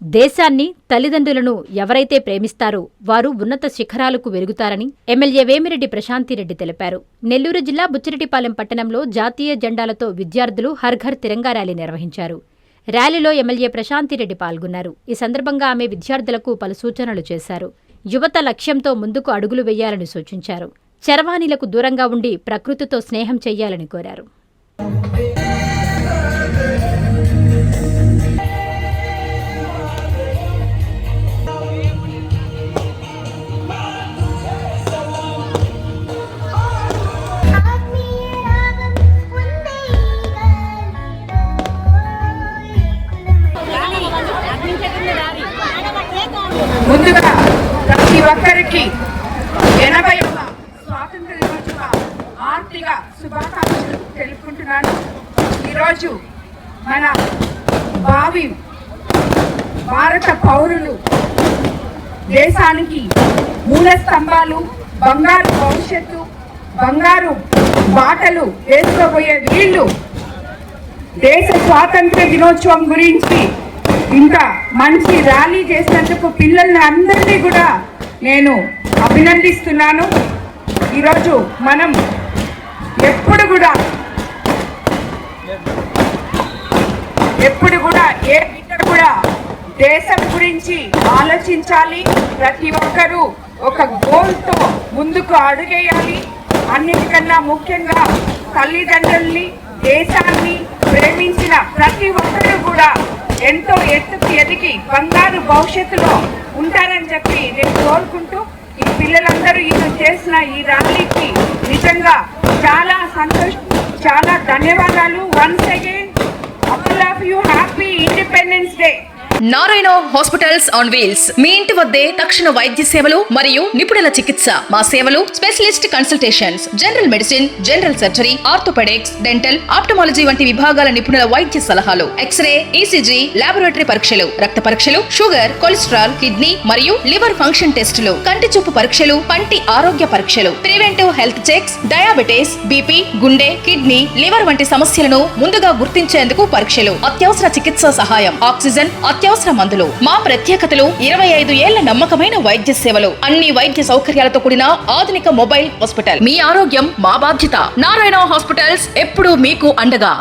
దేశాన్ని, తల్లిదండ్రులను ఎవరైతే ప్రేమిస్తారో వారు ఉన్నత శిఖరాలకు వెలుగుతారని ఎమ్మెల్యే వేమిరెడ్డి ప్రశాంతిరెడ్డి తెలిపారు. నెల్లూరు జిల్లా బుచ్చిరెడ్డిపాలెం పట్టణంలో జాతీయ జెండాలతో విద్యార్థులు హర్ ఘర్ తిరంగా ర్యాలీ నిర్వహించారు. ర్యాలీలో ఎమ్మెల్యే ప్రశాంతిరెడ్డి పాల్గొన్నారు. ఈ సందర్భంగా ఆమె విద్యార్థులకు పలు సూచనలు చేశారు. యువత లక్ష్యంతో ముందుకు అడుగులు వేయాలని సూచించారు. చరవాణీలకు దూరంగా ఉండి ప్రకృతితో స్నేహం చెయ్యాలని కోరారు. ముందుగా ప్రతి ఒక్కరికి 80వ స్వాతంత్ర దినోత్సవ ఆర్థిక శుభాకాంక్షలు తెలుపుకుంటున్నాను. ఈరోజు మన భావి భారత పౌరులు దేశానికి మూల స్తంభాలు, బంగారు భవిష్యత్తు, బంగారు బాటలు వేసుకోబోయే వీళ్ళు దేశ స్వాతంత్ర దినోత్సవం గురించి ఇంత మంచి ర్యాలీ చేసినందుకు పిల్లల్ని అందరినీ కూడా నేను అభినందిస్తున్నాను. ఈరోజు మనం ఎప్పుడు కూడా ఏ బిడ్డ కూడా దేశం గురించి ఆలోచించాలి. ప్రతి ఒక్కరూ ఒక గోల్తో ముందుకు అడుగేయాలి. అన్నిటికన్నా ముఖ్యంగా తల్లిదండ్రుల్ని, దేశాన్ని ప్రేమించిన ప్రతి ఒక్కరూ కూడా ఎంతో ఎత్తుకు ఎదిగి బంగారు భవిష్యత్తులో ఉంటారని చెప్పి నేను కోరుకుంటూ ఈ పిల్లలందరూ ఈరోజు చేసిన ఈ ర్యాలీకి నిజంగా చాలా సంతోషం, చాలా ధన్యవాదాలు. Once again all of you happy independence day. Narayana hospitals on wheels మీ ఇంటి వద్దే తక్షణ వైద్య సేవలు మరియు నిపుణుల చికిత్స. మా సేవలు specialist consultations, general medicine, general surgery, orthopaedics, dental, ophthalmology వంటి విభాగాల నిపుణుల వైద్య సలహాలు, ఎక్స్రే, ఈసీజీ, లాబొరేటరీ పరీక్షలు, రక్త పరీక్షలు, షుగర్, కొలెస్ట్రాల్, కిడ్నీ మరియు లివర్ ఫంక్షన్ టెస్టులు, కంటి చూపు పరీక్షలు, పంటి ఆరోగ్య పరీక్షలు, preventive health checks, diabetes, BP, గుండె, కిడ్నీ, లివర్ వంటి సమస్యలను ముందుగా గుర్తించేందుకు పరీక్షలు, అత్యవసర చికిత్సా సహాయం, ఆక్సిజన్, అత్యవసర మందులు. మా ప్రత్యేకతలు 25 ఏళ్ల నమ్మకమైన వైద్య సేవలు, అన్ని వైద్య సౌకర్యాలతో కూడిన ఆధునిక మొబైల్ హాస్పిటల్. మీ ఆరోగ్యం మా బాధ్యత. నారాయణ హాస్పిటల్స్ ఎప్పుడూ మీకు అండగా.